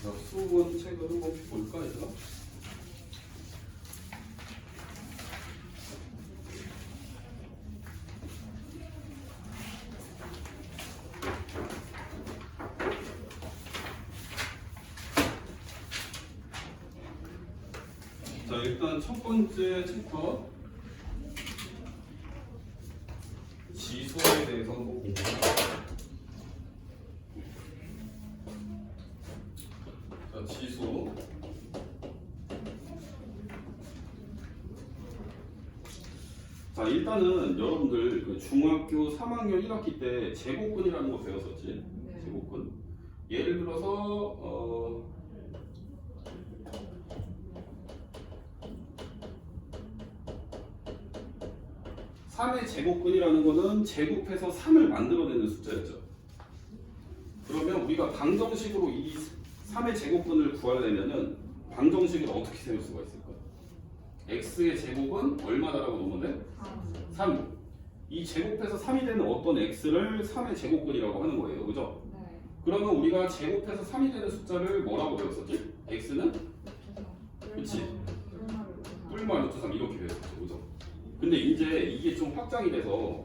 자, 수원 책을 한번 볼까, 얘들아? 자, 일단 첫 번째 챕터 지소에 대해서 한번 공부해볼게요. 자, 지소. 자, 일단은 여러분들 그 중학교 3학년 1학기 때 제곱근이라는 거 배웠었지? 네. 제곱근. 예를 들어서 3의 제곱근이라는 거는 제곱해서 3을 만들어내는 숫자였죠. 그러면 우리가 방정식으로 이 3의 제곱근을 구하려면은 방정식을 어떻게 세울 수가 있을까? x의 제곱은 얼마다라고 놓으면 돼? 3. 이 제곱해서 3이 되는 어떤 x를 3의 제곱근이라고 하는 거예요. 그죠? 네. 그러면 우리가 제곱해서 3이 되는 숫자를 뭐라고 배웠었지? x는? 그치. 뿔마 루트 3 이렇게 배웠었죠. 그죠? 근데 이제 이게 좀 확장이 돼서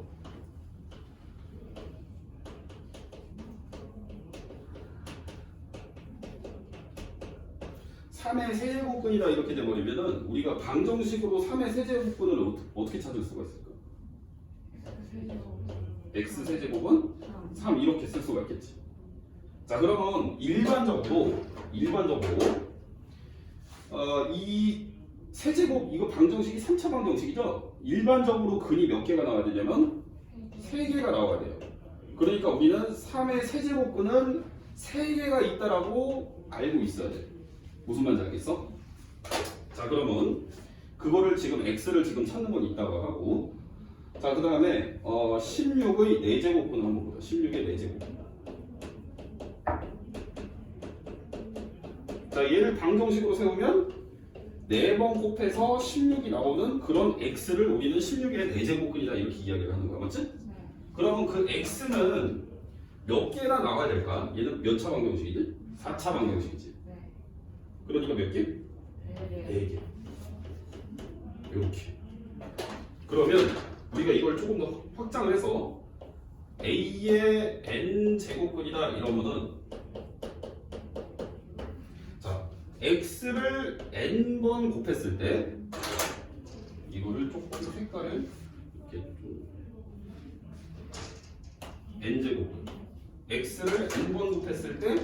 (3의 세제곱근이다) 이렇게 돼버리면은 우리가 방정식으로 (3의 세제곱근을) 어떻게 찾을 수가 있을까? x 세제곱은 3 이렇게 쓸 수가 있겠지. 자, 그러면 일반적으로 이 세제곱 이거 방정식이 3차 방정식이죠. 일반적으로 근이 몇 개가 나와야 되냐면 3개가 나와야 돼요. 그러니까 우리는 3의 세제곱근은 3개가 있다라고 알고 있어야 돼. 무슨 말인지 알겠어? 자, 그러면 그거를 지금 x를 지금 찾는 건 있다고 하고, 자, 그 다음에 16의 4제곱근 한번 보자. 16의 4제곱근. 자, 얘를 방정식으로 세우면 4번 곱해서 16이 나오는 그런 x를 우리는 16의 4제곱근이다 이렇게 이야기를 하는 거야. 맞지? 네. 그러면 그 x는 몇 개나 나와야 될까? 얘는 몇 차 방정식이지? 4차 방정식이지. 네. 그러니까 몇 개? 네. 4개. 이렇게. 그러면 우리가 이걸 조금 더 확장을 해서 a의 n 제곱근이다 이러면은, 자, x를 n번 곱했을 때 이거를 조금 색깔을 이렇게 좀 n제곱근 x를 n번 곱했을 때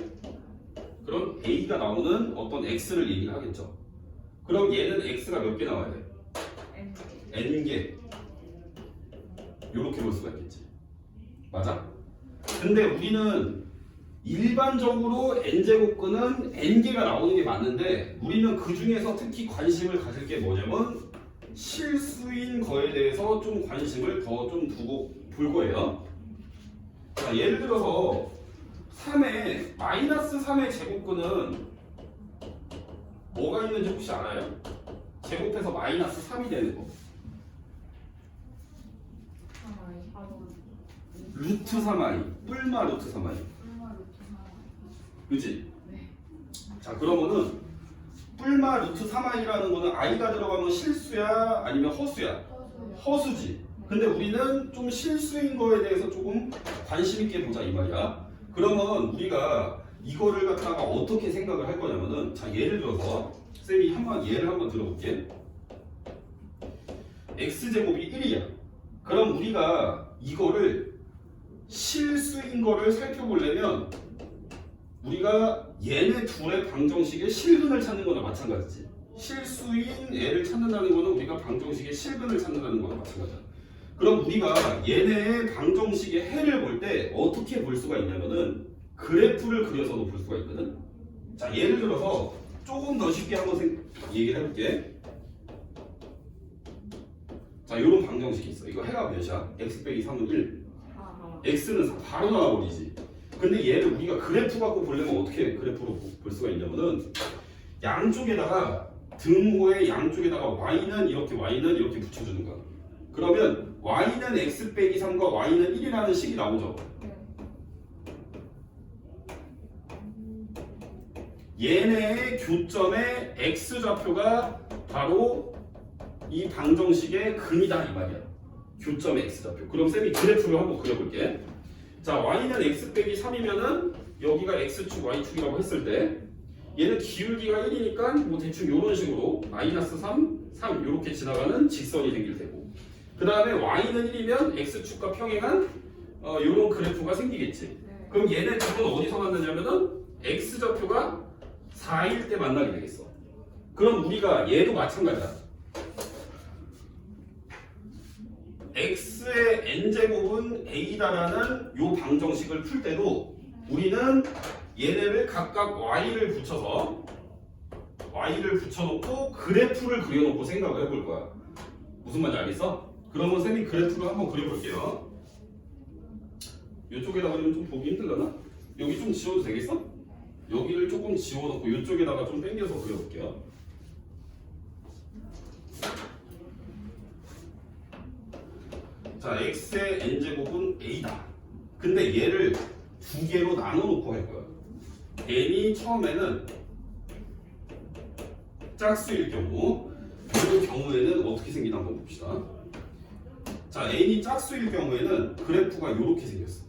그럼 a가 나오는 어떤 x를 얘기를 하겠죠. 그럼 얘는 x가 몇 개 나와야 돼? n개. 요렇게 볼 수가 있겠지. 맞아? 근데 우리는 일반적으로 n제곱근은 n개가 나오는 게 맞는데, 우리는 그 중에서 특히 관심을 가질 게 뭐냐면 실수인 거에 대해서 좀 관심을 더 좀 두고 볼 거예요. 자, 예를 들어서 3의 마이너스 3의 제곱근은 뭐가 있는지 혹시 알아요? 제곱해서 마이너스 3이 되는 거. 루트 3i, 뿔마 루트 3i. 그치? 네. 자, 그러면은 뿔마 루트 3i라는 거는 i가 들어가면 실수야 아니면 허수야? 허수지. 근데 우리는 좀 실수인 거에 대해서 조금 관심 있게 보자 이 말이야. 그러면 우리가 이거를 갖다가 어떻게 생각을 할 거냐면은, 자, 예를 들어서 쌤이 예를 한번 들어볼게. x제곱이 1이야. 그럼 우리가 이거를 실수인 거를 살펴보려면 우리가 얘네 둘의 방정식의 실근을 찾는 거나 마찬가지지. 실수인 애를 찾는다는 거는 우리가 방정식의 실근을 찾는다는 거나 마찬가지야. 그럼 우리가 얘네의 방정식의 해를 볼 때 어떻게 볼 수가 있냐면은 그래프를 그려서도 볼 수가 있거든. 자, 예를 들어서 조금 더 쉽게 한번 얘기를 해볼게. 자, 요런 방정식이 있어. 이거 해가 몇이야? x 빼기 3은 1. x는 4 바로 나와버리지. 근데 얘를 우리가 그래프 갖고 보려면 어떻게 그래프로 볼 수가 있냐면은 양쪽에다가 등호의 양쪽에다가 y는 이렇게 붙여주는 거야. 그러면 y는 x 빼기 3과 y는 1이라는 식이 나오죠. 얘네의 교점의 x좌표가 바로 이 방정식의 근이다 이 말이야. 교점의 x좌표. 그럼 쌤이 그래프를 한번 그려볼게. 자, y는 x 빼기 3이면은 여기가 x축 y축이라고 했을 때 얘는 기울기가 1이니까 뭐 대충 이런 식으로 마이너스 3, 3 이렇게 지나가는 직선이 생길 테고, 그 다음에 y는 1이면 x축과 평행한 이런 그래프가 생기겠지. 그럼 얘네 두 분 어디서 만나냐면은 x좌표가 4일 때 만나게 되겠어. 그럼 우리가 얘도 마찬가지다. x의 n제곱은 a다라는 요 방정식을 풀 때도 우리는 얘네를 각각 y를 붙여놓고 그래프를 그려놓고 생각을 해볼 거야. 무슨 말인지 알겠어? 그러면 쌤이 그래프를 한번 그려볼게요. 이쪽에다가 그리면 좀 보기 힘들려나? 여기 좀 지워도 되겠어? 여기를 조금 지워놓고 이쪽에다가 좀 당겨서 그려볼게요. 자, x의 n제곱은 a다. 근데 얘를 두 개로 나눠놓고 할 거야. n이 처음에는 짝수일 경우, 이 경우에는 어떻게 생기나 한번 봅시다. 자, n이 짝수일 경우에는 그래프가 이렇게 생겼어.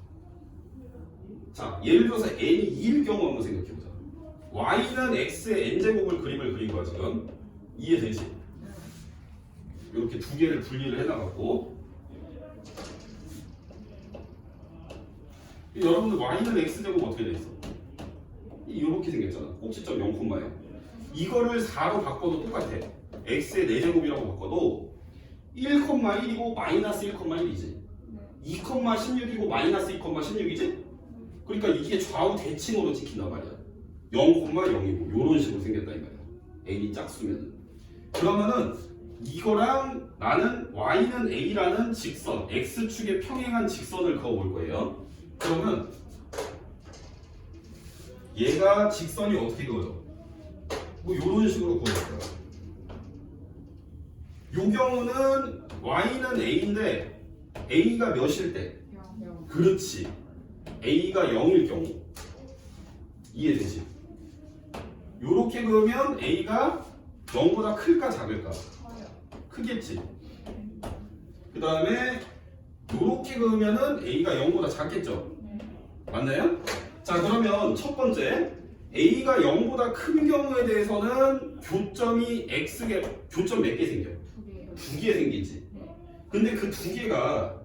자, 예를 들어서 n이 2일 경우 한번 생각해보자. y는 x의 n제곱을 그림을 그린 거야 지금. 이해되지? 이렇게 두 개를 분리를 해놔갖고, 여러분들 y는 x제곱 어떻게 돼 있어? 이렇게 생겼잖아. 꼭지점 0,0. 이거를 4로 바꿔도 똑같아. x의 4제곱이라고 바꿔도 1,1이고 마이너스 1,1이지. 2,16이고 마이너스 2,16이지? 그러니까 이게 좌우 대칭으로 찍힌단 말이야. 0,0이고 이런 식으로 생겼다 이 말이야. n이 짝수면은. 그러면은 이거랑 나는 y는 a라는 직선, x축에 평행한 직선을 그어볼 거예요. 그러면 얘가 직선이 어떻게 그어져? 뭐 이런 식으로 그어질 거야. 요 경우는 y는 a인데 a가 몇일 때? 0. 그렇지. a가 0일 경우. 이해되지? 요렇게 그으면 a가 0보다 클까 작을까? 크겠지. 그 다음에 요렇게 그으면은 a가 0보다 작겠죠? 맞나요? 자, 그러면 첫 번째 a가 0보다 큰 경우에 대해서는 교점이 교점 몇 개 생겨? 2개요. 2개 생기지. 근데 그 2개가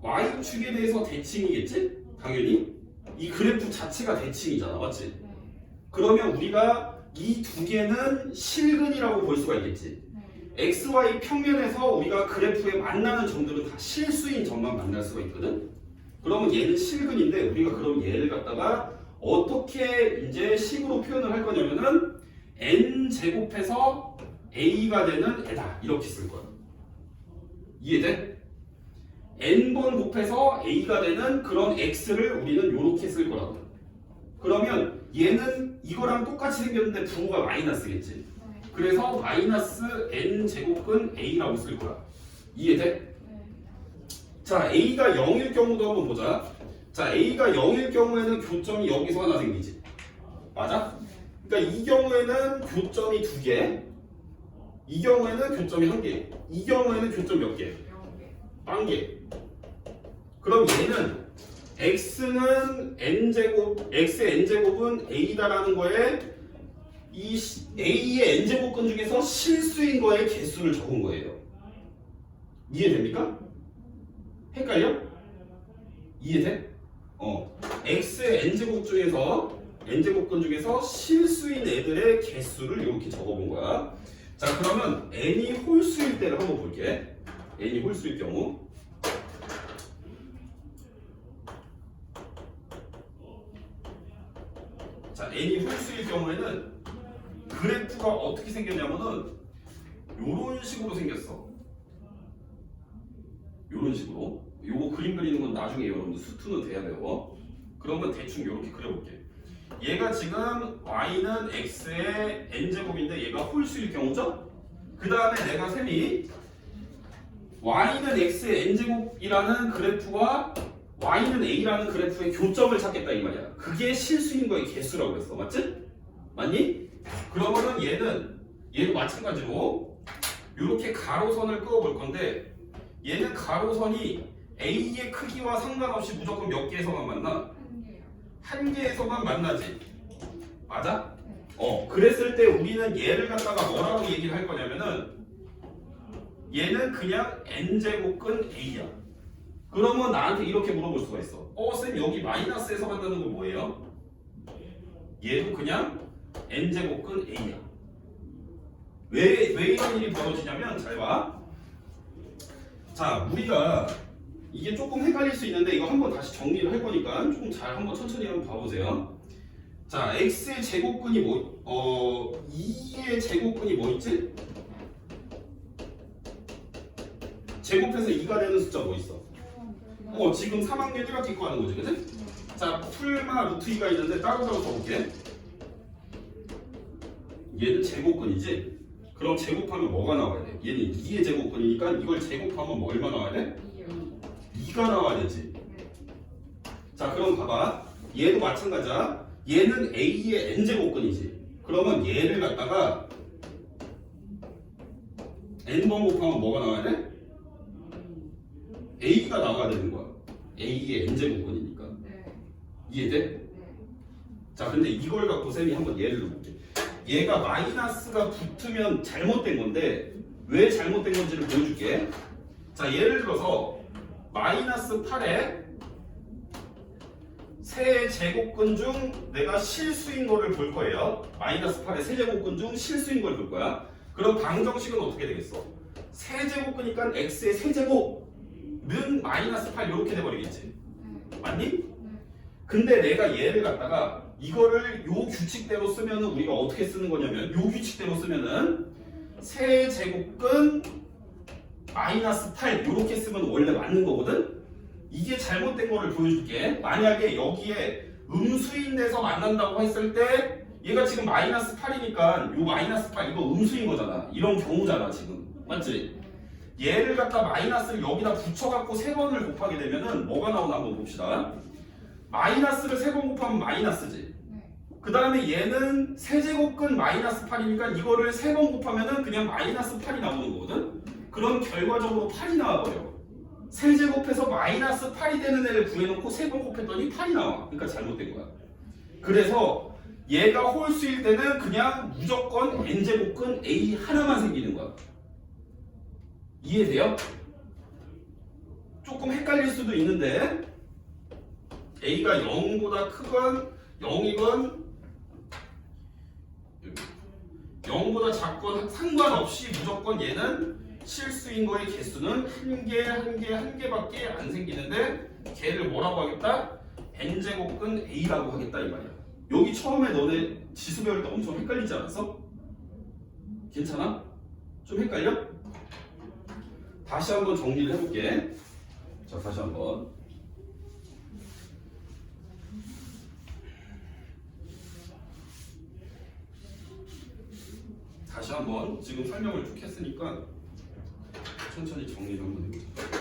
y축에 대해서 대칭이겠지? 당연히 이 그래프 자체가 대칭이잖아, 맞지? 그러면 우리가 이 2개는 실근이라고 볼 수가 있겠지. xy 평면에서 우리가 그래프에 만나는 점들은 다 실수인 점만 만날 수가 있거든. 그러면 얘는 실근인데 우리가 그럼 얘를 갖다가 어떻게 이제 식으로 표현을 할 거냐면은 n 제곱해서 a가 되는 애다 이렇게 쓸 거야. 이해돼? n번 곱해서 a가 되는 그런 x를 우리는 이렇게 쓸 거라고. 그러면 얘는 이거랑 똑같이 생겼는데 부호가 마이너스겠지. 그래서 마이너스 n 제곱근 a라고 쓸 거야. 이해돼? 자, a가 0일 경우도 한번 보자. 자, a가 0일 경우에는 교점이 여기서 하나 생기지. 맞아? 그러니까 이 경우에는 교점이 2개, 이 경우에는 교점이 1개, 이 경우에는 교점 몇 개? 1개. 그럼 얘는 x는 n제곱, x의 n제곱은 a다라는 거에 이 a의 n제곱근 중에서 실수인 거의 개수를 적은 거예요. 이해됩니까? 헷갈려? 이해돼? x의 n제곱 중에서 n제곱근 중에서 실수인 애들의 개수를 이렇게 적어본 거야. 자, 그러면 n이 홀수일 때를 한번 볼게. n이 홀수일 경우. 자, n이 홀수일 경우에는 그래프가 어떻게 생겼냐면은 요런 식으로 생겼어. 요런 식으로. 요거 그림 그리는 건 나중에 여러분들 수투는 돼야 돼요. 그러면 대충 요렇게 그려볼게. 얘가 지금 y는 x의 n제곱인데 얘가 홀수일 경우죠? 그 다음에 내가 셈이 y는 x의 n제곱이라는 그래프와 y는 a라는 그래프의 교점을 찾겠다 이 말이야. 그게 실수인 거의 개수라고 그랬어. 맞지? 맞니? 그러면은 얘도 마찬가지로 이렇게 가로선을 그어볼 건데 얘는 가로선이 A의 크기와 상관없이 무조건 몇 개에서만 만나? 한 개에서만 만나지. 맞아? 그랬을 때 우리는 얘를 갖다가 뭐라고 얘기를 할 거냐면은 얘는 그냥 n제곱근 A야. 그러면 나한테 이렇게 물어볼 수가 있어. 쌤 여기 마이너스에서 만나는 건 뭐예요? 얘도 그냥 n제곱근 A야. 왜 이런 일이 벌어지냐면 잘 봐. 자, 우리가 이게 조금 헷갈릴 수 있는데 이거 한번 다시 정리를 할 거니까 조금 잘 한번 천천히 한번 봐보세요. 자, x의 제곱근이 2의 제곱근이 뭐 있지? 제곱해서 2가 되는 숫자 뭐 있어? 지금 3학년 1학기 거 하는 거지, 그치? 자, 풀마 루트 2가 있는데 따로따로 써볼게. 얘는 제곱근이지? 그럼 제곱하면 뭐가 나와야 돼? 얘는 2의 제곱근이니까 이걸 제곱하면 뭐 얼마 나와야 돼? 2가 나와야 되지. 자, 그럼 봐봐. 얘도 마찬가지야. 얘는 A의 n제곱근이지. 그러면 얘를 갖다가 n번 곱하면 뭐가 나와야 돼? A가 나와야 되는 거야. A의 n제곱근이니까. 이해돼? 자, 근데 이걸 갖고 쌤이 한번 예를 들어볼게. 얘가 마이너스가 붙으면 잘못된 건데 왜 잘못된 건지를 보여줄게. 자, 예를 들어서 마이너스 8에 세제곱근 중 내가 실수인 거를 볼 거예요. 마이너스 8에 세제곱근 중 실수인 걸 볼 거야. 그럼 방정식은 어떻게 되겠어? 세제곱근이니까 x의 세제곱은 마이너스 8 이렇게 돼버리겠지. 맞니? 근데 내가 얘를 갖다가 이거를 요 규칙대로 쓰면은 우리가 어떻게 쓰는 거냐면 요 규칙대로 쓰면은 세제곱근 마이너스 8 이렇게 쓰면 원래 맞는 거거든? 이게 잘못된 거를 보여줄게. 만약에 여기에 음수인 데서 만난다고 했을 때 얘가 지금 마이너스 8이니까 요 마이너스 8 이거 음수인 거잖아. 이런 경우잖아 지금. 맞지? 얘를 갖다 마이너스를 여기다 붙여갖고 3번을 곱하게 되면은 뭐가 나오나 한번 봅시다. 마이너스를 3번 곱하면 마이너스지. 그 다음에 얘는 세제곱근 마이너스 8이니까 이거를 3번 곱하면은 그냥 마이너스 8이 나오는 거거든? 그럼 결과적으로 8이 나와버려. 세제곱해서 마이너스 8이 되는 애를 구해놓고 3번 곱했더니 8이 나와. 그러니까 잘못된 거야. 그래서 얘가 홀수일 때는 그냥 무조건 n제곱근 A 하나만 생기는 거야. 이해돼요? 조금 헷갈릴 수도 있는데 A가 0보다 크건 0이건 0보다 작건 상관없이 무조건 얘는 실수인 거의 개수는 한 개밖에 안 생기는데 걔를 뭐라고 하겠다? n제곱근 A라고 하겠다 이 말이야. 여기 처음에 너네 지수 배울 때 엄청 헷갈리지 않았어? 괜찮아? 좀 헷갈려? 다시 한번 정리를 해볼게. 자, 다시 한번. 다시 한번 지금 설명을 쭉 했으니까 천천히 정리를 한번 해보자.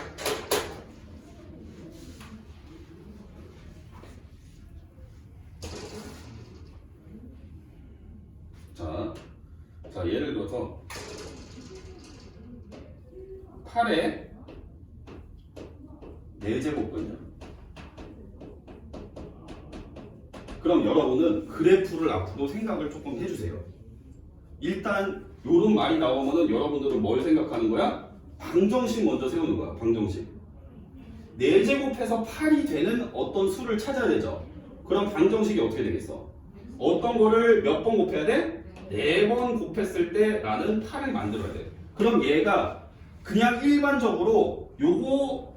자, 예를 들어서 8에 4제곱근이야. 그럼 여러분은 그래프를 앞으로 생각을 조금 해주세요. 일단 요런 말이 나오면은 여러분들은 뭘 생각하는 거야? 방정식 먼저 세우는 거야. 방정식. 4제곱해서 8이 되는 어떤 수를 찾아야 되죠. 그럼 방정식이 어떻게 되겠어? 어떤 거를 몇 번 곱해야 돼? 4번 곱했을 때 나는 8을 만들어야 돼. 그럼 얘가 그냥 일반적으로 요거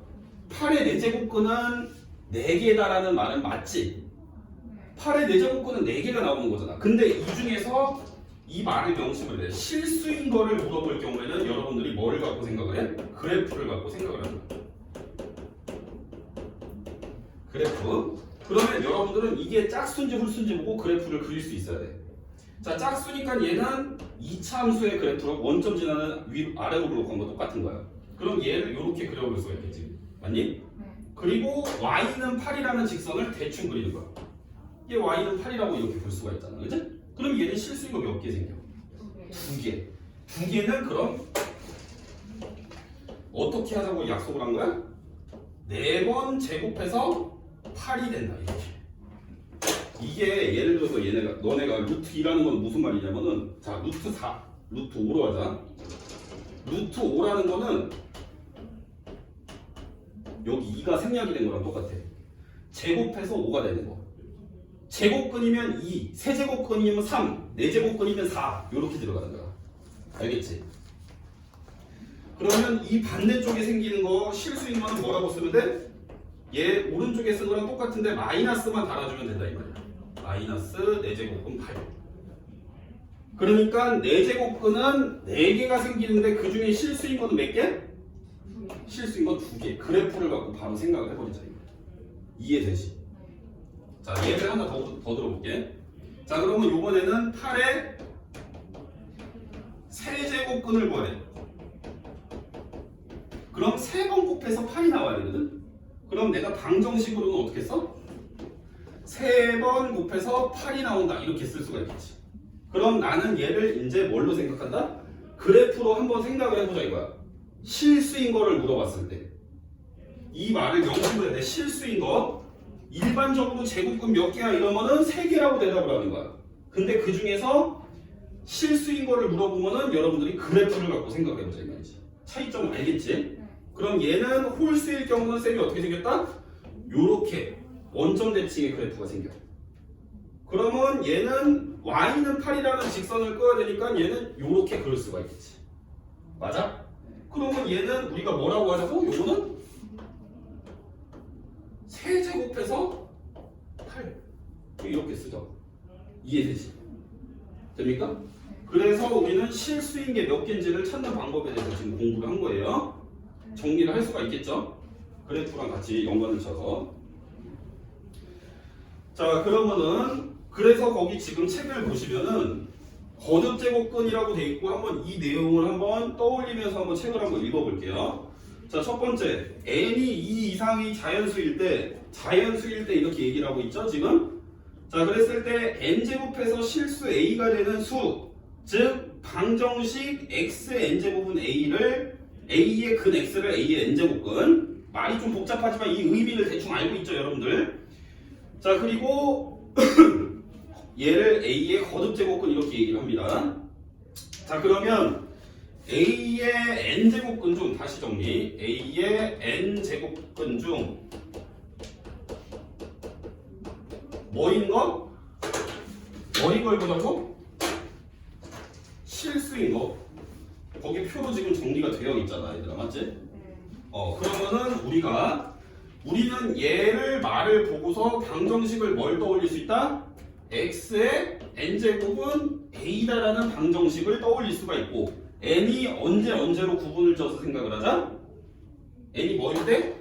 8의 4제곱근은 4개다라는 말은 맞지? 8의 4제곱근은 4개가 나오는 거잖아. 근데 이 중에서 이 말을 명심을 해. 실수인 거를 물어볼 경우에는 여러분들이 뭐를 갖고 생각을 해? 그래프를 갖고 생각을 하는 거야. 그래프. 그러면 여러분들은 이게 짝수인지 홀수인지 보고 그래프를 그릴 수 있어야 돼. 자, 짝수니까 얘는 2차 함수의 그래프로 원점 지나는 아래로 그렇게 거 똑같은 거야. 그럼 얘를 이렇게 그려볼 수가 있겠지. 맞니? 그리고 y는 8이라는 직선을 대충 그리는 거야. 이게 y는 8이라고 이렇게 볼 수가 있잖아. 그치? 그럼 얘는 실수인 거 몇 개 생겨? 두 개. 두 개는 그럼 어떻게 하자고 약속을 한 거야? 4번 제곱해서 8이 된다 이렇게. 이게 예를 들어서 너네가 루트 2라는 건 무슨 말이냐면은 자 루트 4, 루트 5로 하자. 루트 5라는 거는 여기 2가 생략이 된 거랑 똑같아. 제곱해서 5가 되는 거. 제곱근이면 2, 세제곱근이면 3, 네제곱근이면 4 이렇게 들어가는 거야. 알겠지? 그러면 이 반대쪽에 생기는 거 실수인 거는 뭐라고 쓰면 돼? 얘 오른쪽에 쓴 거랑 똑같은데 마이너스만 달아주면 된다 이 말이야. 마이너스 4제곱근 8. 그러니까 4제곱근은 4개가 생기는데 그 중에 실수인 거는 몇 개? 실수인 건 2개. 그래프를 갖고 바로 생각을 해버리자 이거. 이해되지? 자 예를 하나 더 들어볼게. 자 그러면 이번에는 8의 세제곱근을 구하래. 그럼 3번 곱해서 8이 나와야 되거든? 그럼 내가 방정식으로는 어떻게 써? 3번 곱해서 8이 나온다 이렇게 쓸 수가 있겠지. 그럼 나는 얘를 이제 뭘로 생각한다? 그래프로 한번 생각을 해보자 이거야. 실수인 거를 물어봤을 때 이 말을 명심을 해야 돼. 실수인 거 일반적으로 제곱근 몇 개야 이러면은 3개라고 대답을 하는 거야. 근데 그 중에서 실수인 거를 물어보면은 여러분들이 그래프를 갖고 생각을 해보자 이 말이지. 차이점을 알겠지? 그럼 얘는 홀수일 경우는 쌤이 어떻게 생겼다? 요렇게 원점 대칭의 그래프가 생겨. 그러면 얘는 y는 8이라는 직선을 끄야 되니까 얘는 요렇게 그릴 수가 있겠지. 맞아? 그러면 얘는 우리가 뭐라고 하자고? 요거는 세제곱해서 8 이렇게 쓰죠. 이해되지? 됩니까? 그래서 우리는 실수인 게 몇 개인지를 찾는 방법에 대해서 지금 공부를 한 거예요. 정리를 할 수가 있겠죠? 그래프랑 같이 연관을 쳐서. 자 그러면은 그래서 거기 지금 책을 보시면은 거듭제곱근이라고 돼 있고 한번 이 내용을 한번 떠올리면서 한번 책을 한번 읽어볼게요. 자 첫 번째 n이 2 이상이 자연수일 때 이렇게 얘기를 하고 있죠 지금. 자 그랬을 때 n제곱해서 실수 a가 되는 수, 즉 방정식 x n제곱은 a를 a의 근 x를 a의 n제곱근. 말이 좀 복잡하지만 이 의미를 대충 알고 있죠 여러분들. 자 그리고 얘를 a의 거듭제곱근 이렇게 얘기를 합니다. 자 그러면 a의 n제곱근 중 다시 정리. a의 n제곱근 중 뭐인 거? 뭐인 걸 보자고? 실수인 거. 거기 표로 지금 정리가 되어 있잖아 얘들아 맞지? 그러면은 우리는 얘를 말을 보고서 방정식을 뭘 떠올릴 수 있다? x의 n제곱은 a다라는 방정식을 떠올릴 수가 있고 n이 언제로 구분을 져서 생각을 하자? n이 뭐일 때?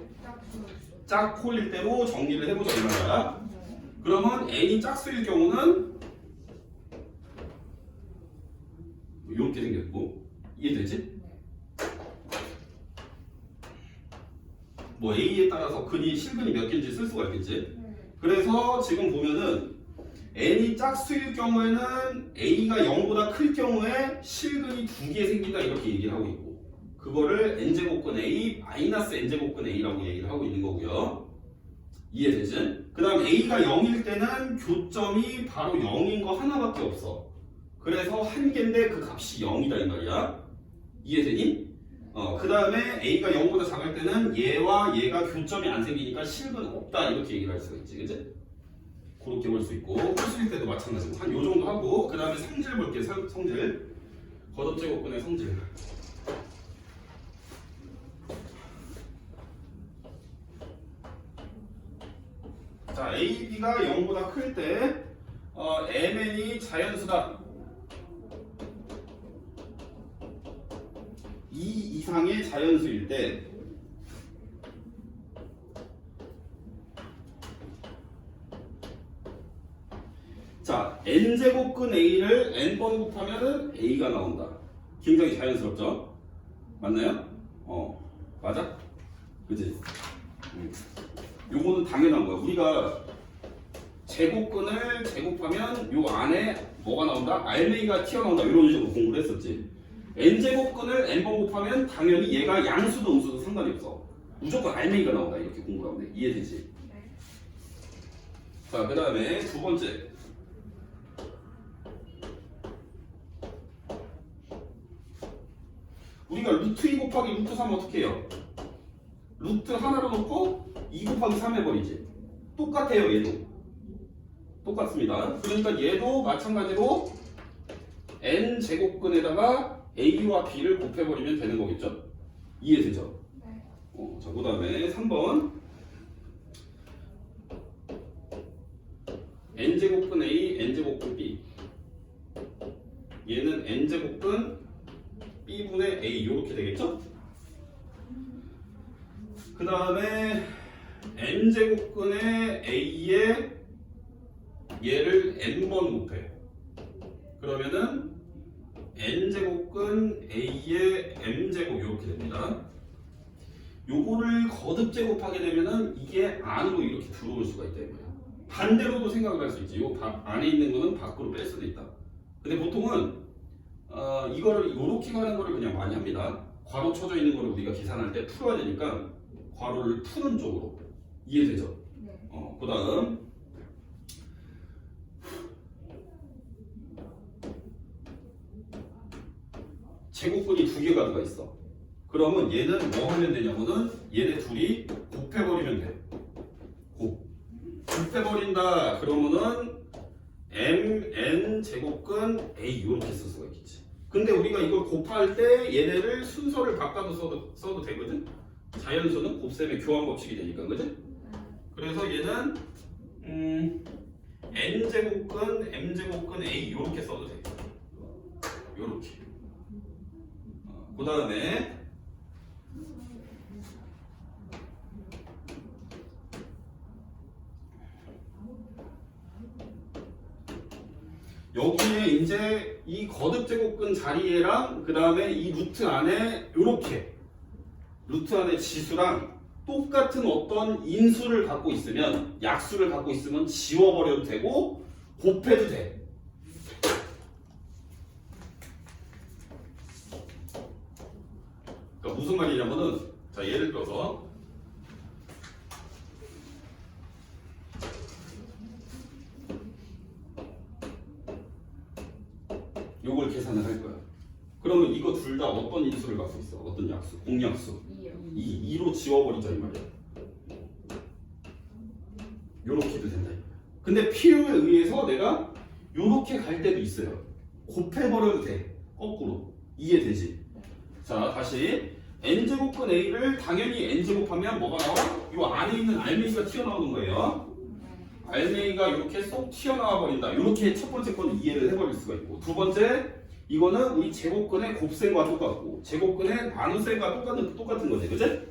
짝수일 때로 정리를 해보자 이 말이야. 그러면 n이 짝수일 경우는 이렇게 생겼고 이해되지? 뭐 a에 따라서 실근이 몇 개인지 쓸 수가 있겠지. 그래서 지금 보면은 n이 짝수일 경우에는 a가 0보다 클 경우에 실근이 2개 생긴다 이렇게 얘기를 하고 있고 그거를 n제곱근 a 마이너스 n제곱근 a라고 얘기를 하고 있는 거고요. 이해되지? 그 다음 a가 0일 때는 교점이 바로 0인 거 하나밖에 없어. 그래서 한 개인데 그 값이 0이다 이 말이야. 이해되니? 그 다음에 a가 0보다 작을 때는 얘와 얘가 교점이 안 생기니까 실근 없다 이렇게 얘기를 할 수가 있지. 그치? 그렇게 볼 수 있고 홀수일 때도 마찬가지고 한 요 정도 하고 그 다음에 성질 볼게요. 성질 거듭제곱근의 성질. 자 a, b가 0보다 클 때 mn이 자연수다. 2 이상의 자연수일 때 자, n제곱근 a를 n번 곱하면 a가 나온다. 굉장히 자연스럽죠? 맞나요? 맞아? 그치? 요거는 당연한 거야. 우리가 제곱근을 제곱하면 요 안에 뭐가 나온다? 알맹이가 튀어나온다. 이런 식으로 공부를 했었지. n제곱근을 n번 곱하면 당연히 얘가 양수도 음수도 상관이 없어. 무조건 알맹이가 나온다. 이렇게 공부를 하면 돼. 이해되지? 자, 그 다음에 두 번째. 우리가 루트 2 곱하기 루트 3 어떻게 해요? 루트 하나로 놓고 2 곱하기 3 해버리지. 똑같아요, 얘도. 똑같습니다. 그러니까 얘도 마찬가지로 n제곱근에다가 a와 b를 곱해버리면 되는 거겠죠? 이해되죠? 네. 자, 그 다음에 3번. n제곱근 a, n제곱근 b. 얘는 n제곱근 b분의 a 이렇게 되겠죠? 그 다음에 n제곱근의 a에 얘를 n번 곱해. 그러면은 n제곱근 a의 m제곱 이렇게 됩니다. 요거를 거듭 제곱하게 되면은 이게 안으로 이렇게 들어올 수가 있다 이거야. 반대로도 생각을 할 수 있지. 요 안에 있는 거는 밖으로 뺄 수도 있다. 근데 보통은 이거를 이렇게 가는 거를 그냥 많이 합니다. 괄호 쳐져 있는 거를 우리가 계산할 때 풀어야 되니까 괄호를 푸는 쪽으로. 이해되죠? 네. 그 다음 제곱근이 두 개가 들어가 있어. 그러면 얘는 뭐 하면 되냐면은 얘네 둘이 곱해버리면 돼. 곱해버린다 그러면은 mn 제곱근 a 이렇게 쓸 수가 있겠지. 근데 우리가 이걸 곱할 때 얘네를 순서를 바꿔도 써도 되거든. 자연수는 곱셈의 교환 법칙이 되니까, 그지? 그래서 얘는 n 제곱근 m 제곱근 a 이렇게 써도 돼. 이렇게. 그 다음에 여기에 이제 이 거듭 제곱근 자리에랑 그 다음에 이 루트 안에 요렇게 루트 안에 지수랑 똑같은 어떤 인수를 갖고 있으면 약수를 갖고 있으면 지워버려도 되고 곱해도 돼. 그러니까 무슨 말이냐면은 자 예를 들어서 요걸 계산을 할 거야. 그러면 이거 둘 다 어떤 인수를 갖고 있어? 어떤 약수? 공약수. 2로 지워버리자 이 말이야. 요렇게 해도 된다. 근데 필요에 의해서 내가 요렇게 갈 때도 있어요. 곱해버려도 돼. 거꾸로. 이해되지? 자 다시 n제곱근 a를 당연히 n제곱하면 뭐가 나와? 요 안에 있는 알맹이가 튀어나오는 거예요. 알맹이가 이렇게 쏙 튀어나와 버린다. 이렇게 첫 번째 건 이해를 해버릴 수가 있고, 두 번째 이거는 우리 제곱근의 곱셈과 똑같고 제곱근의 나눗셈과 똑같은 거지, 그치?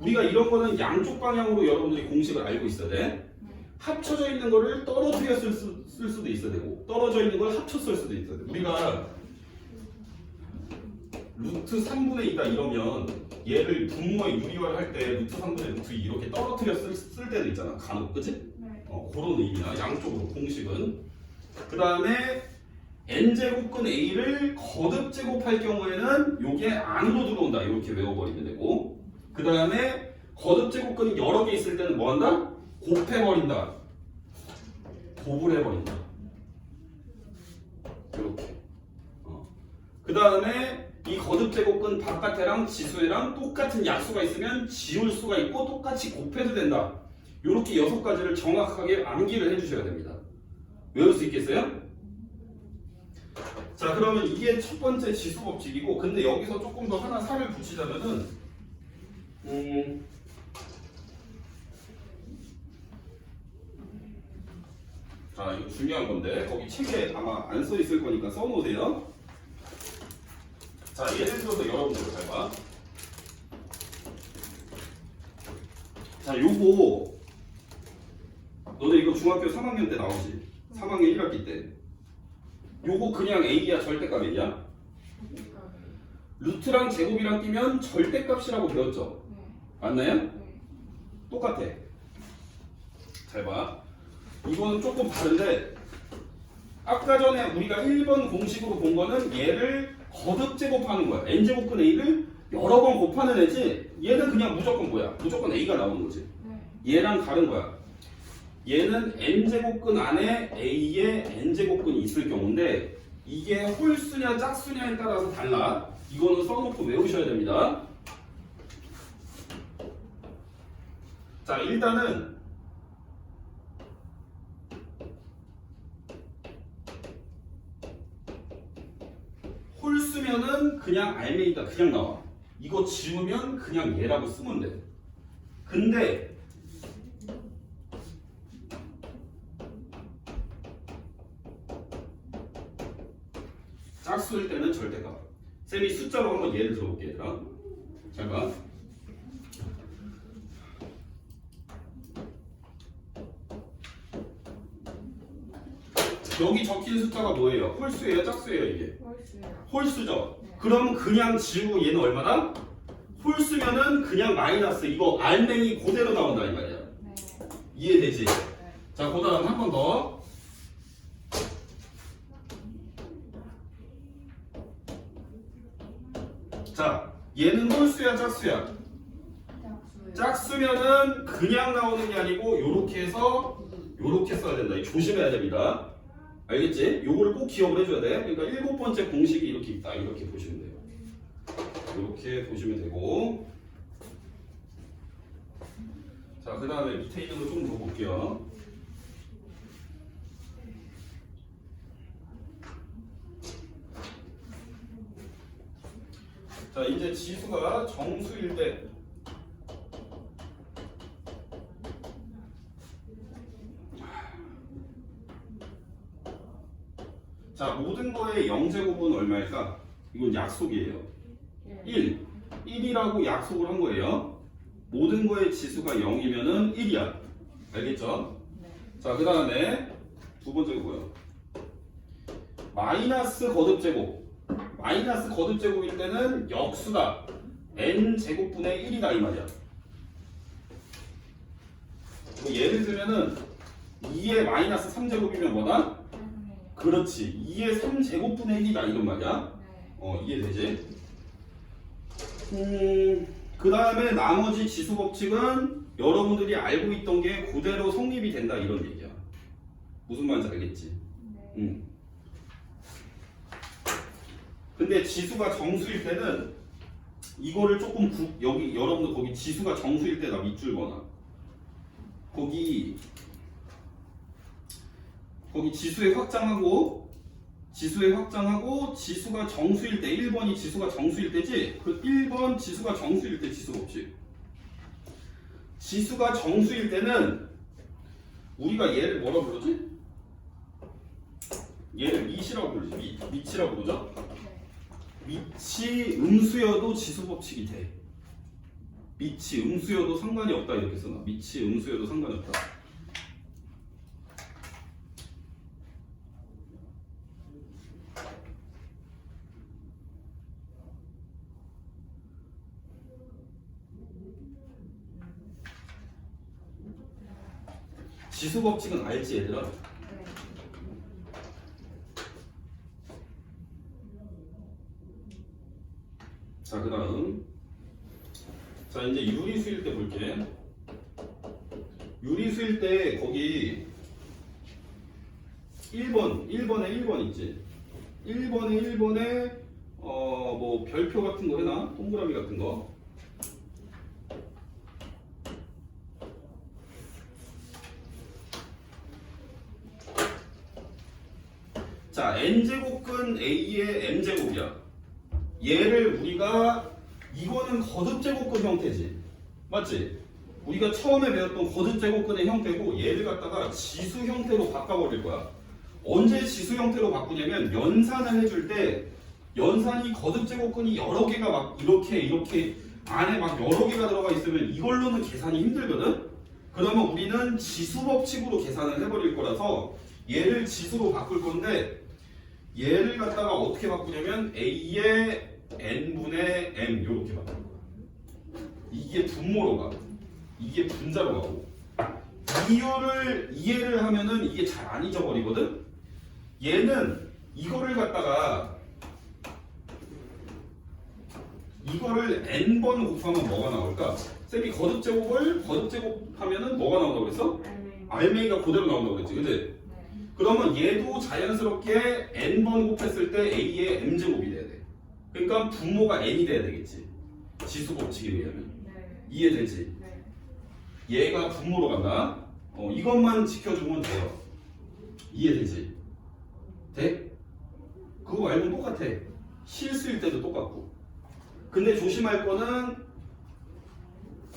우리가 이런 거는 양쪽 방향으로 여러분들이 공식을 알고 있어야 돼. 합쳐져 있는 거를 떨어뜨려 쓸 수도 있어야 되고 떨어져 있는 걸 합쳐 쓸 수도 있어야 돼. 우리가 루트 3분의 2다 이러면 얘를 분모의 유리화를 할 때 루트 3분의 루트 2 이렇게 떨어뜨려 쓸 때도 있잖아, 간혹, 그치? 그런 의미야. 양쪽으로 공식은. 그 다음에 n제곱근 a를 거듭 제곱할 경우에는 요게 안으로 들어온다. 이렇게 외워버리면 되고, 그 다음에 거듭 제곱근이 여러 개 있을 때는 뭐 한다? 곱해버린다. 곱을 해버린다. 이렇게. 그 다음에 이 거듭 제곱근 바깥에랑 지수에랑 똑같은 약수가 있으면 지울 수가 있고 똑같이 곱해도 된다. 이렇게 6가지를 정확하게 암기를 해주셔야 됩니다. 외울 수 있겠어요? 자, 그러면 이게 첫 번째 지수 법칙이고, 근데 여기서 조금 더 하나 살을 붙이자면은, 자, 이거 중요한 건데, 거기 책에 아마 안 써 있을 거니까 써 놓으세요. 자, 예를 들어서 여러분들 잘 봐. 자, 요거 너네 이거 중학교 3학년 때 나오지? 3학년 1학기 때. 요거 그냥 A야 절대값이냐? 루트랑 제곱이랑 끼면 절대값이라고 배웠죠? 맞나요? 똑같아. 잘 봐. 이거는 조금 다른데 아까 전에 우리가 1번 공식으로 본 거는 얘를 거듭 제곱하는 거야. n제곱근 a를 여러 번 곱하는 애지 얘는 그냥 무조건 뭐야? 무조건 a가 나오는 거지. 얘랑 다른 거야. 얘는 n제곱근 안에 a의 n제곱근이 있을 경우인데 이게 홀수냐 짝수냐에 따라서 달라. 이거는 써놓고 외우셔야 됩니다. 자, 일단은 홀수면은 그냥 알맹이가 그냥 나와. 이거 지우면 그냥 얘라고 쓰면 돼. 근데 짝수일 때는 절대값. 쌤이 숫자로 한번 예를 들어볼게 얘들아. 잘 봐. 여기 적힌 숫자가 뭐예요? 홀수예요? 짝수예요 이게? 홀수죠. 그럼 그냥 지우고 얘는 얼마다? 홀수면은 그냥 마이너스. 이거 알맹이 그대로 나온다 이 말이야. 이해되지? 자, 그 다음 한 번 더. 자, 얘는 홀수야 짝수야? 짝수면은 그냥 나오는 게 아니고 요렇게 해서 요렇게 써야 된다. 이거 조심해야 됩니다. 알겠지? 요거를 꼭 기억을 해줘야 돼. 그러니까 7번째 공식이 이렇게 있다. 이렇게 보시면 돼요. 이렇게 보시면 되고. 자, 그 다음에 밑에 있는 거 좀 더 볼게요. 자, 이제 지수가 정수일 때 자, 모든 거의 0제곱은 얼마일까? 이건 약속이에요. 1. 1이라고 약속을 한 거예요. 모든 거의 지수가 0이면은 1이야. 알겠죠? 자, 그 다음에 두 번째가 뭐예요? 마이너스 거듭제곱. 마이너스 거듭제곱일 때는 역수다. n제곱분의 1이다 이 말이야. 뭐 예를 들면은 2의 마이너스 3제곱이면 뭐다? 그렇지. 2의 3제곱분의 1이다 이런 말이야. 이해되지? 그 다음에 나머지 지수 법칙은 여러분들이 알고 있던 게 그대로 성립이 된다 이런 얘기야. 무슨 말인지 알겠지? 근데 지수가 정수일 때는 이거를 조금 여기 여러분들 거기 지수가 정수일 때나 밑줄 거나 거기 지수에 확장하고 지수가 정수일 때 1번이 지수가 정수일 때지. 그 1번 지수가 정수일 때 지수 법칙. 지수가 정수일 때는 우리가 얘를 뭐라 부르지? 얘를 밑이라고 부르지. 밑이라고 부르죠? 밑이 음수여도 지수 법칙이 돼. 밑이 음수여도 상관이 없다 이렇게 써놔. 밑이 음수여도 상관이 없다. 지수 법칙은 알지 얘들아? 자, 그 다음 자 이제 유리수일 때 볼게. 유리수일 때 거기 1번에 1번 있지. 1번에 뭐 별표 같은 거 해놔. 동그라미 같은 거. 자, n제곱근 a의 m제곱이야. 얘를 우리가 이거는 거듭제곱근 형태지. 맞지? 우리가 처음에 배웠던 거듭제곱근의 형태고 얘를 갖다가 지수 형태로 바꿔버릴 거야. 언제 지수 형태로 바꾸냐면 연산을 해줄 때 연산이 거듭제곱근이 여러 개가 막 이렇게 안에 막 여러 개가 들어가 있으면 이걸로는 계산이 힘들거든? 그러면 우리는 지수 법칙으로 계산을 해버릴 거라서 얘를 지수로 바꿀 건데 얘를 갖다가 어떻게 바꾸냐면 a의 n분의 m 이렇게 바꿔. 이게 분모로 가. 이게 분자로 가고. 이해를 하면은 이게 잘 안 잊어버리거든. 얘는 이거를 갖다가 이거를 n번 곱하면 뭐가 나올까? 쌤이 거듭제곱하면은 뭐가 나온다고 그랬어? 알맹이가 그대로 나온다고 그랬지, 그치? 그러면 얘도 자연스럽게 n번 곱했을 때 a의 m제곱이 돼야 돼. 그러니까 분모가 n이 돼야 되겠지. 지수 법칙에 의하면. 이해되지? 얘가 분모로 간다. 이것만 지켜주면 돼요. 이해되지? 돼? 그거 말고는 똑같아. 실수일 때도 똑같고. 근데 조심할 거는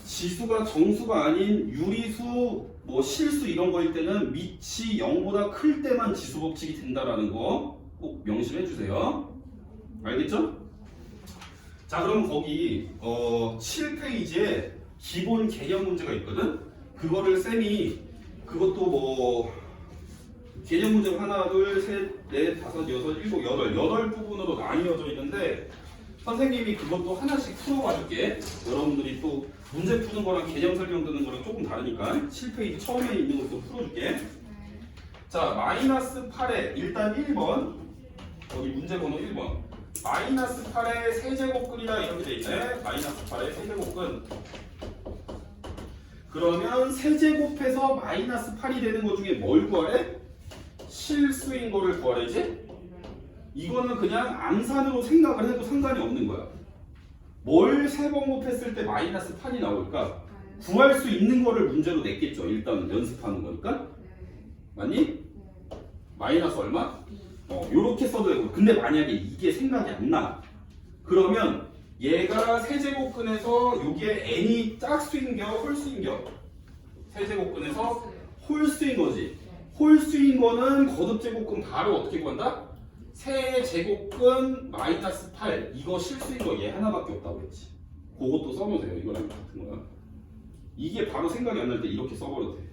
지수가 정수가 아닌 유리수, 뭐 실수 이런 거일 때는 밑이 0보다 클 때만 지수 법칙이 된다라는 거 꼭 명심해 주세요. 알겠죠? 자, 그럼 거기 7페이지에 기본 개념 문제가 있거든? 그거를 쌤이 그것도 뭐 개념 문제가 하나, 둘, 셋, 넷, 다섯, 여섯, 일곱, 여덟 부분으로 나뉘어져 있는데 선생님이 그것도 하나씩 풀어봐 줄게. 여러분들이 또 문제 푸는 거랑 개념 설명 듣는 거랑 조금 다르니까 7페이지 처음에 있는 것도 풀어줄게. 자, 마이너스 8에 일단 1번 여기 문제 번호 1번 마이너스 8의 세제곱근이다 이렇게 돼 있네. 마이너스 8의 세제곱근. 그러면 세제곱해서 마이너스 8이 되는 것 중에 뭘 구하래? 실수인 거를 구하래지? 이거는 그냥 암산으로 생각을 해도 상관이 없는 거야. 뭘 세 번 곱했을 때 마이너스 8이 나올까? 구할 수 있는 거를 문제로 냈겠죠. 일단 연습하는 거니까. 맞니? 마이너스 얼마? 요렇게 써도 되고. 근데 만약에 이게 생각이 안 나. 그러면 얘가 세제곱근에서 요게 n이 짝수인겨 홀수인겨? 세제곱근에서 홀수인 거지. 홀수인 거는 거듭제곱근 바로 어떻게 구한다? 세제곱근 마이너스 8 이거 실수인 거 얘 하나밖에 없다고 했지. 그것도 써보세요. 이거랑 같은 거야. 이게 바로 생각이 안 날 때 이렇게 써버려도 돼.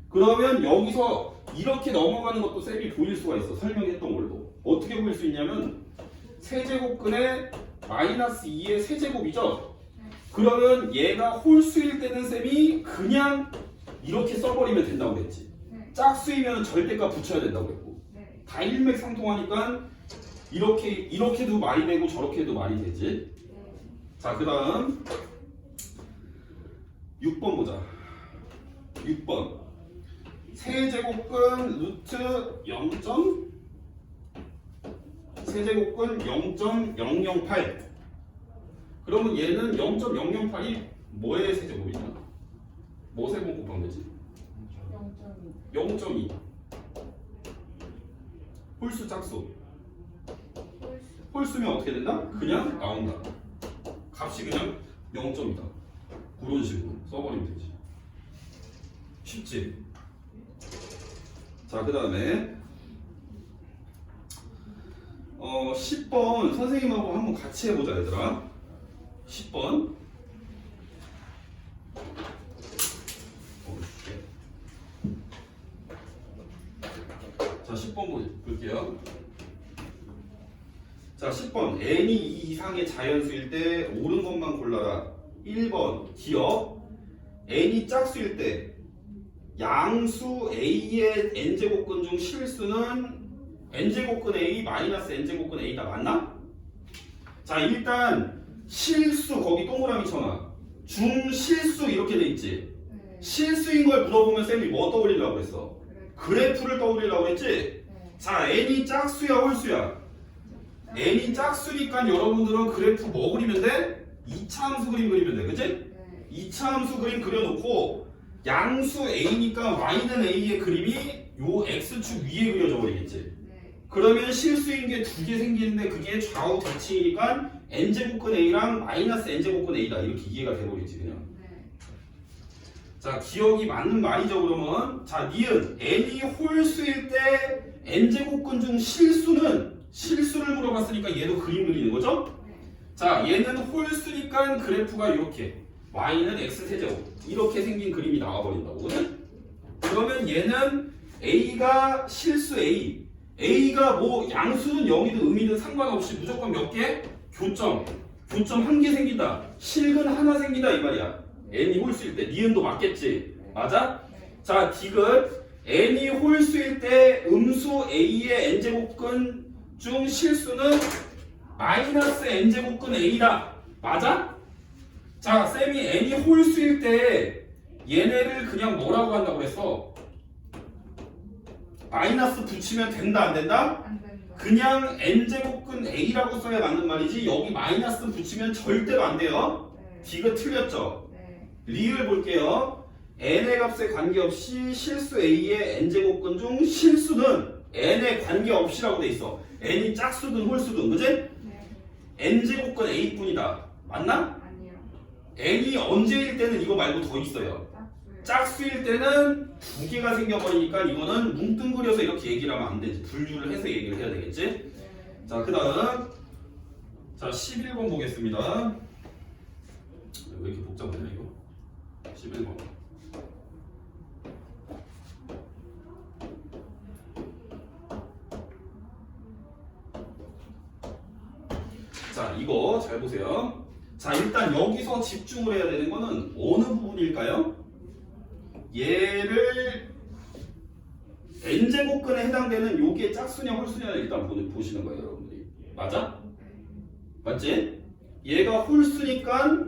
그러면 여기서 이렇게 넘어가는 것도 쌤이 보일 수가 있어. 설명했던 걸로. 어떻게 보일 수 있냐면 세제곱근의 마이너스 2의 세제곱이죠. 그러면 얘가 홀수일 때는 쌤이 그냥 이렇게 써버리면 된다고 그랬지. 짝수이면 절대값 붙여야 된다고 그랬고. 다 일맥상통하니까 이렇게도 말이 되고 저렇게도 말이 되지. 자, 그 다음 6번 보자. 6번 세제곱근 루트 0. 세제곱근 0.008. 그러면 얘는 0.008이 뭐의 세제곱이냐? 뭐 세번 곱하면 되지? 0.2. 홀수 짝수. 홀수면 어떻게 된다? 그냥 나온다. 값이 그냥 0.이다. 그런 식으로 써버리면 되지. 쉽지? 자, 그 다음에 10번 선생님하고 한번 같이 해보자 얘들아. 10번 자, 10번 볼게요. 자, 10번 n이 2 이상의 자연수일 때 옳은 것만 골라라. 1번 기억 n이 짝수일 때 양수 a의 n제곱근 중 실수는 n제곱근 a 마이너스 n제곱근 a다. 맞나? 자, 일단 실수 거기 동그라미 쳐놔. 중실수 이렇게 돼 있지. 실수인 걸 물어보면 쌤이 뭐 떠올리려고 했어? 그래프를 떠올리려고 했지? 자, n이 짝수야 홀수야? n이 짝수니까 여러분들은 그래프 뭐 그리면 돼? 2차 함수 그림 그리면 돼. 그치? 2차 함수 그림 그려놓고 양수 a니까 y는 a의 그림이 요 x축 위에 그려져 버리겠지. 그러면 실수인 게 두 개 생기는데 그게 좌우 대칭이니까 n제곱근 a랑 마이너스 n제곱근 a다. 이렇게 이해가 돼버리지 그냥. 자, 기억이 맞는 말이죠. 그러면 자, 니은 n이 홀수일 때 n제곱근 중 실수를 물어봤으니까 얘도 그림 그리는 거죠? 자, 얘는 홀수니까 그래프가 이렇게 y는 x세제곱 이렇게 생긴 그림이 나와버린다고. 그러면 얘는 a가 실수 a가 뭐 양수는 0이든 음이든 상관없이 무조건 몇 개? 교점 한 개 생긴다. 실근 하나 생긴다 이 말이야. n이 홀수일 때 니은도 맞겠지. 맞아? 자, 디귿 n이 홀수일 때 음수 a의 n제곱근 중 실수는 마이너스 n제곱근 a다. 맞아? 자, 쌤이 n이 홀수일 때 얘네를 그냥 뭐라고 한다고 그랬어? 마이너스 붙이면 된다, 안 된다? 안 된다. 그냥 n제곱근 a라고 써야 맞는 말이지 여기 마이너스 붙이면 절대로 안 돼요. 네. 디귿 틀렸죠? 네. 리을 볼게요. n의 값에 관계없이 실수 a의 n제곱근 중 실수는 n에 관계없이라고 돼 있어. n이 짝수든 홀수든, 그지? 네. n제곱근 a뿐이다. 맞나? 아니요. n이 언제일 때는 이거 말고 더 있어요. 짝수예요. 짝수일 때는 두 개가 생겨버리니까 이거는 뭉뚱그려서 이렇게 얘기를 하면 안 되지. 분류를 해서 얘기를 해야 되겠지? 네. 자, 그 다음 자 11번 보겠습니다. 왜 이렇게 복잡하냐 이거? 11번. 자, 이거 잘 보세요. 자, 일단 여기서 집중을 해야 되는 거는 어느 부분일까요? 얘를 n제곱근에 해당되는 요게 짝수냐 홀수냐 일단 보시는 거예요, 여러분들이. 맞아? 맞지? 얘가 홀수니까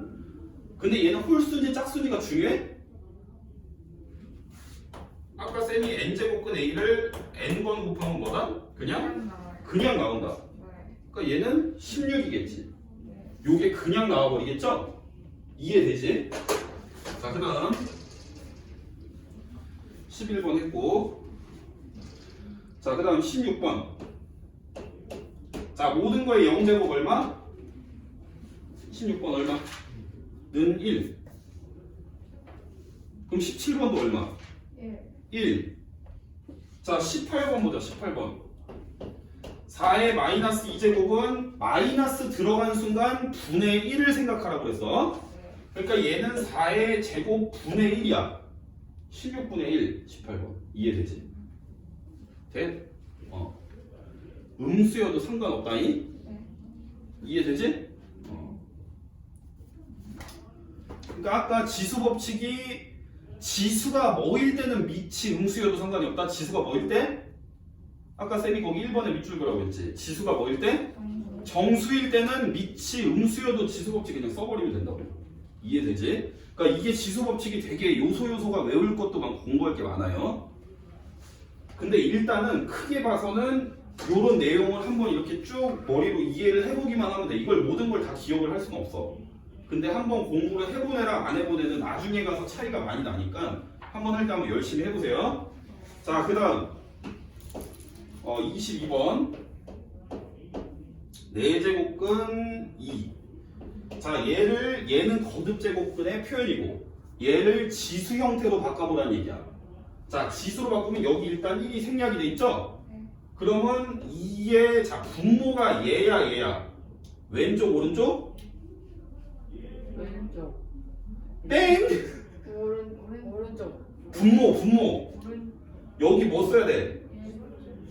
근데 얘는 홀수인지 짝수인지가 중요해? 아까 쌤이 n제곱근 a를 n번 곱하면 뭐다? 그냥? 나와요. 그냥 나온다. 네. 그러니까 얘는 16이겠지. 네. 요게 그냥 나와버리겠죠? 이해되지? 자, 그 다음 11번 했고, 자, 그 다음 16번. 자, 모든 거의 0제곱 얼마? 16번 얼마? 는 1. 그럼 17번도 얼마? 1. 1. 자, 18번 보자, 18번. 4의 마이너스 2제곱은 마이너스 들어간 순간 분의 1을 생각하라고 그랬어. 네. 그러니까 얘는 4의 제곱 분의 1이야. 16분의 1, 18번. 이해되지? 돼? 음수여도 상관없다니? 네. 이해되지? 그러니까 아까 지수 법칙이 지수가 뭐일 때는 밑이 음수여도 상관이 없다. 지수가 뭐일 때? 아까 쌤이 거기 1번에 밑줄 그라고 했지. 지수가 뭐일 때? 정수일 때는 밑이 음수여도 지수 법칙 그냥 써버리면 된다고. 이해되지? 그러니까 이게 지수 법칙이 되게 요소가 외울 것도 많고 공부할 게 많아요. 근데 일단은 크게 봐서는 이런 내용을 한번 이렇게 쭉 머리로 이해를 해보기만 하면 돼. 이걸 모든 걸 다 기억을 할 수는 없어. 근데 한번 공부를 해본 애랑 안 해본 애는 나중에 가서 차이가 많이 나니까 한번 할 때 한번 열심히 해보세요. 자, 그 다음 22번 4제곱근 2. 자, 얘는 거듭제곱근의 표현이고 얘를 지수 형태로 바꿔보라는 얘기야. 자, 지수로 바꾸면 여기 일단 1이 생략이 돼 있죠? 네. 그러면 2의 자 분모가 얘야. 왼쪽 오른쪽? 왼쪽. 땡! 오른쪽. 분모. 오른. 여기 뭐 써야 돼?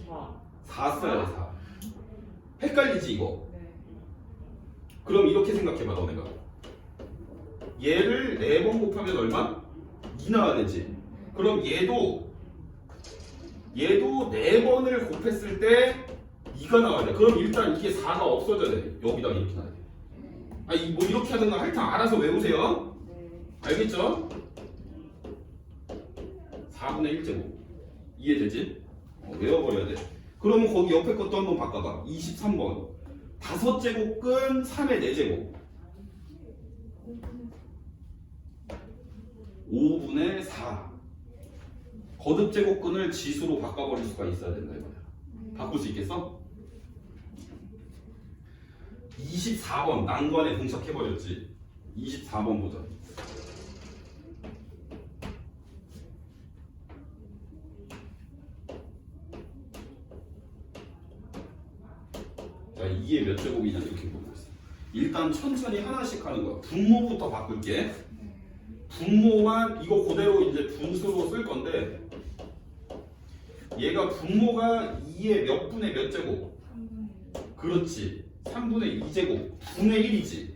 4. 4 써야 돼, 4. 헷갈리지 이거? 네. 그럼 이렇게 생각해봐, 너네가. 얘를 4번 곱하면 얼마? 2 나와야 되지. 그럼 얘도 4번을 곱했을 때 2가 나와야 돼. 그럼 일단 이게 4가 없어져야 돼. 여기다가 이렇게 나와야 돼. 아니, 뭐 이렇게 하든가 하여튼 알아서 외우세요. 네. 알겠죠? 4분의 1제곱. 이해되지? 외워버려야 돼. 그러면 거기 옆에 것도 한번 바꿔봐. 23번. 5제곱근 3의 4제곱. 5분의 4. 거듭제곱근을 지수로 바꿔버릴 수가 있어야 된다 이거야. 바꿀 수 있겠어? 24번 난관에 봉착해버렸지. 24번 보자. 자, 이게 몇 제곱이냐 이렇게 보고 있어. 일단 천천히 하나씩 하는 거야. 분모부터 바꿀게. 분모만 이거 그대로 이제 분수로 쓸 건데 얘가 분모가 2의 몇 분의 몇 제곱? 3분의 1. 그렇지. 3분의 2제곱. 분의 1이지.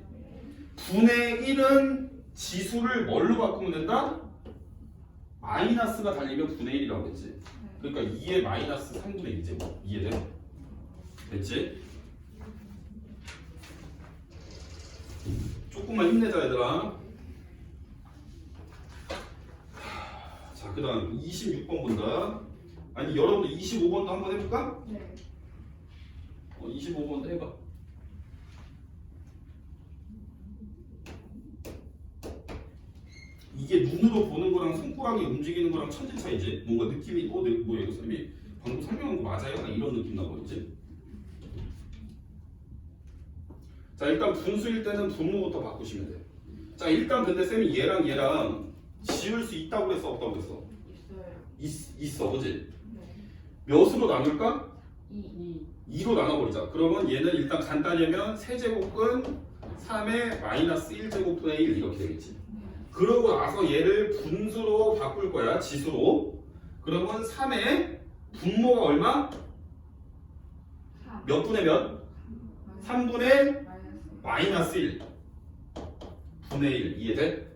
분의 1은 지수를 뭘로 바꾸면 된다? 마이너스가 달리면 분의 1이라고 했지. 그러니까 2의 마이너스 3분의 2제곱. 이해돼? 됐지? 조금만 힘내자 얘들아. 자, 그 다음 26번 본다. 아니 여러분들 25번도 한번 해볼까? 네. 25번도 해봐. 이게 눈으로 보는 거랑 손가락이 움직이는 거랑 천지 차이지. 뭔가 느낌이 뭐야 이거 선생님이 방금 설명한 거 맞아요? 약간 이런 느낌 나버리지. 자, 일단 분수일 때는 분모부터 바꾸시면 돼. 자, 일단 근데 쌤이 얘랑 지울 수 있다고 그랬어 없다고 그랬어? 있어요. 있어 그지? 네. 몇으로 나눌까? 2. 2로 나눠버리자. 그러면 얘는 일단 간단히 하면 세제곱은 3의 마이너스 1제곱분의 1 이렇게 되겠지. 그러고 나서 얘를 분수로 바꿀 거야. 지수로. 그러면 3의 분모가 얼마? 3. 몇 분의 몇? 3분의 마이너스 1 분의 1 이해돼?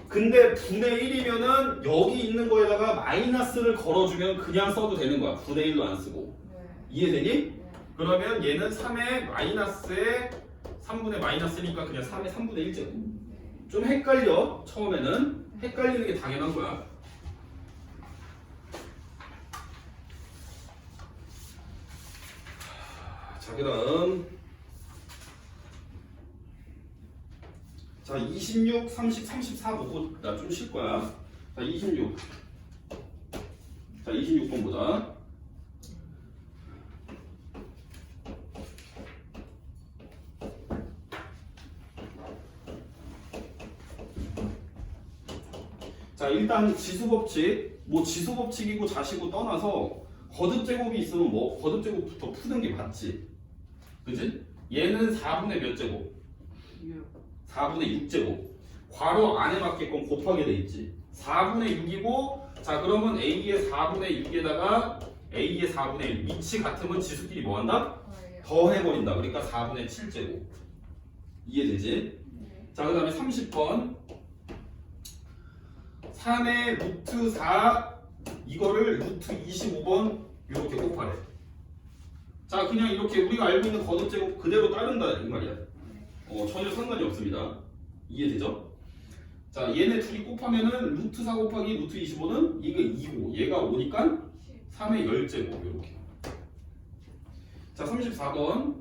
근데 분의 1이면은 여기 있는 거에다가 마이너스를 걸어주면 그냥 써도 되는 거야. 분의 1도 안 쓰고. 이해되니? 그러면 얘는 3의 마이너스에 3분의 마이너스니까 그냥 3의 3분의 1제곱. 좀 헷갈려. 처음에는 헷갈리는 게 당연한 거야. 자, 그 다음 자 26, 30, 34 보고 나 좀 쉴 거야. 자 26. 자 26번 보자. 자 일단 지수법칙, 뭐 지수법칙이고 자시고 떠나서 거듭제곱이 있으면 뭐 거듭제곱부터 푸는 게 맞지. 그지? 얘는 4분의 몇 제곱? 4분의 6제곱. 괄호 안에 맞게끔 곱하게 돼 있지. 4분의 6이고, 자 그러면 A의 4분의 6에다가 A의 4분의 1 위치 같으면 지수끼리 뭐 한다? 더해버린다. 그러니까 4분의 7제곱. 이해되지? 자 그 다음에 30번 3의 루트 4 이거를 루트 25번 이렇게 곱하래. 자 그냥 이렇게 우리가 알고 있는 거듭제곱 그대로 따른다 이 말이야. 전혀 상관이 없습니다. 이해되죠? 자 얘네 둘이 곱하면은 루트 4 곱하기 루트 25는 이게 2고 얘가 5니까 3의 10제곱 이렇게. 자 34번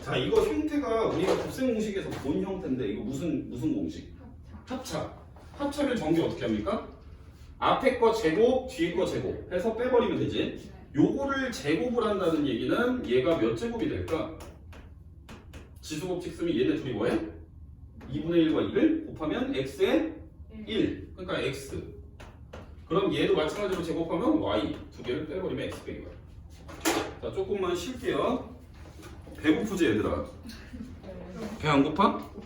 자 이거 형태가 우리가 곱셈 공식에서 본 형태인데 이거 무슨 공식? 합차면 전개 어떻게 합니까? 앞에 거 제곱, 뒤에 거 제곱 해서 빼버리면 되지. 요거를 제곱을 한다는 얘기는 얘가 몇 제곱이 될까? 지수법칙 쓰면 얘네 둘이 뭐해? 2분의 1과 2를 곱하면 x에 1 그러니까 x. 그럼 얘도 마찬가지로 제곱하면 y 두 개를 빼버리면 x 빼기 y. 자 조금만 쉴게요. 배고프지 얘들아? 배 안 고파?